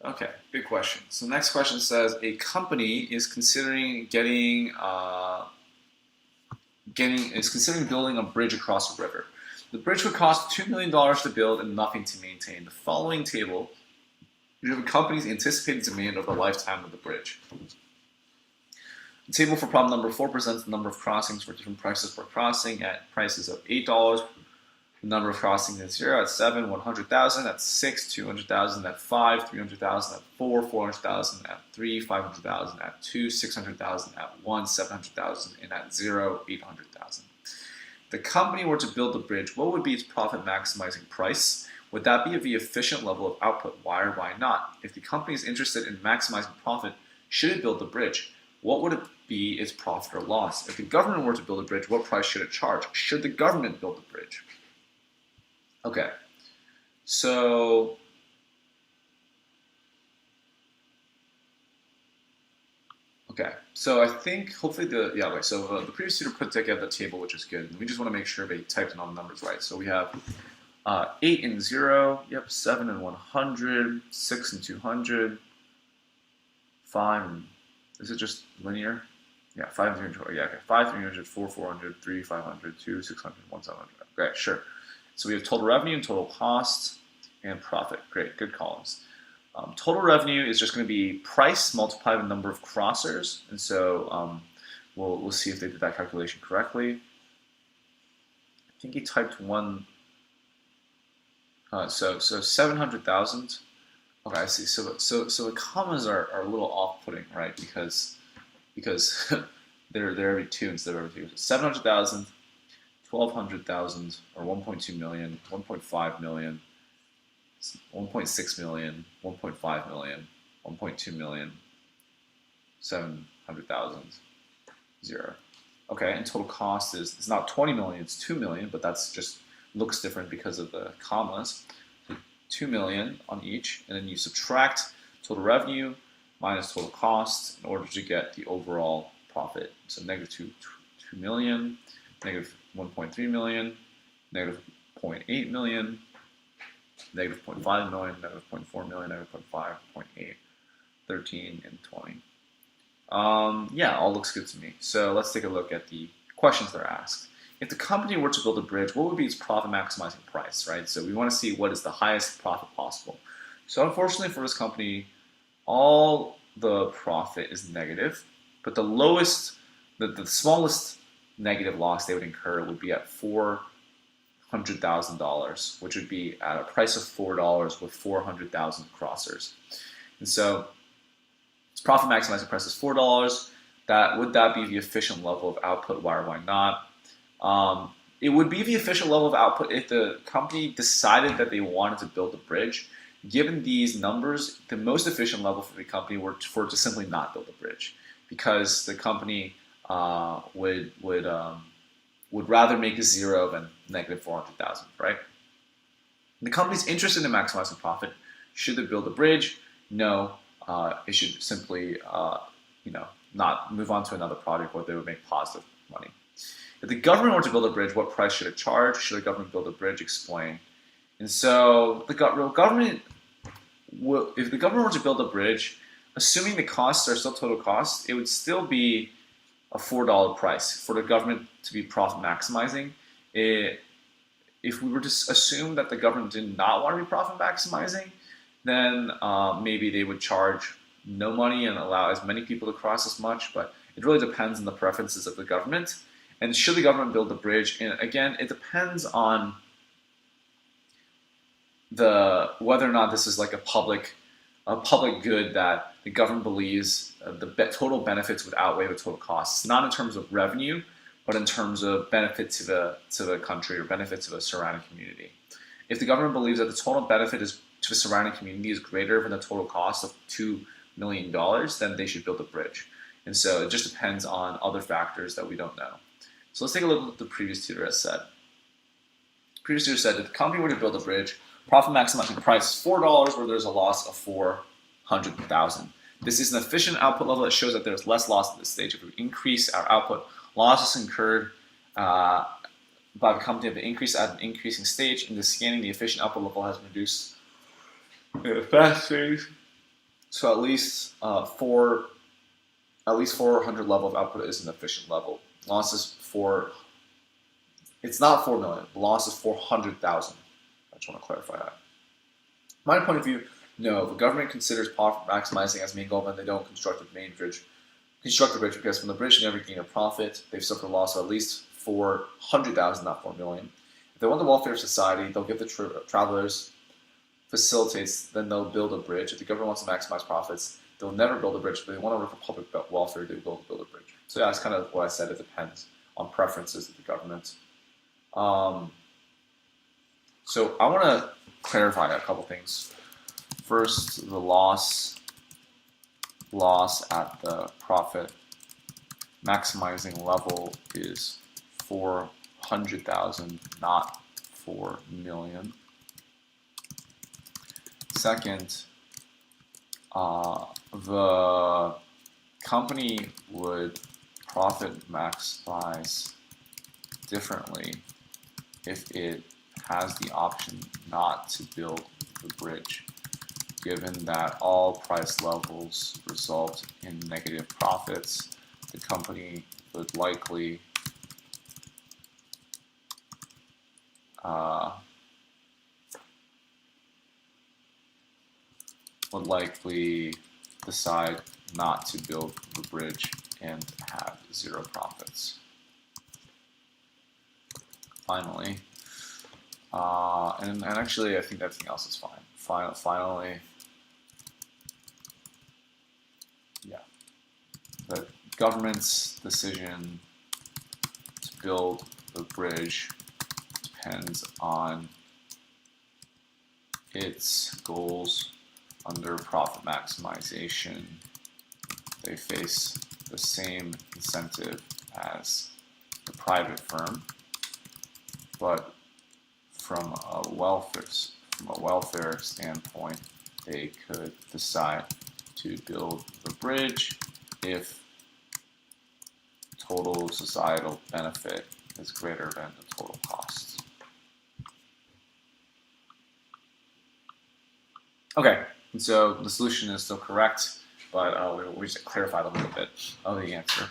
Okay, good question. So the next question says a company is considering considering building a bridge across a river. The bridge would cost $2 million to build and nothing to maintain. The following table shows the company's anticipated demand over the lifetime of the bridge. The table for problem number 4 presents the number of crossings for different prices per crossing at prices of $8. The number of crossings at 0, at 7, 100,000, at 6, 200,000, at 5, 300,000, at 4, 400,000, at 3, 500,000, at 2, 600,000, at 1, 700,000, and at 0, 800,000. If the company were to build the bridge, what would be its profit maximizing price? Would that be the efficient level of output? Why or why not? If the company is interested in maximizing profit, should it build the bridge? What would it be its profit or loss? If the government were to build a bridge, what price should it charge? Should the government build the bridge? Okay, so I think hopefully the previous tutor put together the table, which is good. And we just want to make sure they typed in all the numbers right. So we have 8 and 0, yep, 7 and 100, 6 and 200, 5 and, is it just linear? Yeah, 5 and 300, yeah, okay, 5, 300, 4, 400, 3, 500, 2, 600, 1, 700. Okay, sure. So we have total revenue and total cost and profit. Great, good columns. Total revenue is just going to be price multiplied by the number of crossers. And so we'll see if they did that calculation correctly. I think he typed one. So 700,000. Okay, I see. So the commas are a little off-putting, right? Because they're every two instead of every two. 700,000. 1,200,000 or 1.2 million, 1.5 million, 1.6 million, 1.5 million, 1.2 million, 700,000, 0. Okay, and total cost is, it's not 20 million, it's 2 million, but that's just looks different because of the commas. So 2 million on each, and then you subtract total revenue minus total cost in order to get the overall profit. So negative 2 million, negative 1.3 million, negative 0.8 million, negative 0.5 million, negative 0.4 million, negative 0.5, 0.8, 13, and 20. Yeah, all looks good to me. So let's take a look at the questions that are asked. If the company were to build a bridge, what would be its profit maximizing price, right? So we want to see what is the highest profit possible. So unfortunately for this company, all the profit is negative, but the lowest, the smallest negative loss they would incur would be at $400,000, which would be at a price of $4 with 400,000 crossers. And so its profit maximizing price is $4. Would that be the efficient level of output? Why or why not? It would be the efficient level of output if the company decided that they wanted to build a bridge. Given these numbers, the most efficient level for the company were for it to simply not build a bridge, because the company would rather make a 0 than negative 400,000, right? The company's interested in maximizing profit. Should they build a bridge? No, it should simply not move on to another project where they would make positive money. If the government were to build a bridge, what price should it charge? Should the government build a bridge? Explain. And so if the government were to build a bridge, assuming the costs are still total costs, it would still be a $4 price for the government to be profit maximizing. If we were to assume that the government did not want to be profit maximizing, then maybe they would charge no money and allow as many people to cross as much, but it really depends on the preferences of the government. And should the government build the bridge? And again, it depends on whether or not this is like a public good that the government believes the total benefits would outweigh the total costs, not in terms of revenue, but in terms of benefit to the country or benefit to the surrounding community. If the government believes that the total benefit to the surrounding community is greater than the total cost of $2 million, then they should build a bridge. And so it just depends on other factors that we don't know. So let's take a look at what the previous tutor has said. The previous tutor said that if the company were to build a bridge, profit maximizing price is $4 where there's a loss of 400,000. This is an efficient output level that shows that there's less loss at this stage. If we increase our output, losses incurred by the company have increased at an increasing stage. In the scanning, the efficient output level has reduced at a fast phase. So at least 400 level of output is an efficient level. Loss is it's not 4 million. The loss is 400,000. I just want to clarify that. From my point of view, no. The government considers profit maximizing as main goal when they don't construct the bridge because from the bridge they never gain a profit. They've suffered a loss of at least 400,000, not 4 million. If they want the welfare of society, they'll give the travelers facilitates, then they'll build a bridge. If the government wants to maximize profits, they'll never build a bridge, but they want to work for public welfare, they will build a bridge. So yeah, that's kind of what I said. It depends on preferences of the government. So I want to clarify a couple things. First, the loss at the profit maximizing level is 400,000, not 4 million. Second, the company would profit maximize differently if it has the option not to build the bridge, given that all price levels result in negative profits. The company would likely decide not to build the bridge and have zero profits. Finally, and actually I think everything else is fine. Finally, yeah, the government's decision to build the bridge depends on its goals under profit maximization. They face the same incentive as the private firm, but from a welfare standpoint, they could decide to build the bridge if total societal benefit is greater than the total costs. Okay, and so the solution is still correct, but we just clarified a little bit of the answer.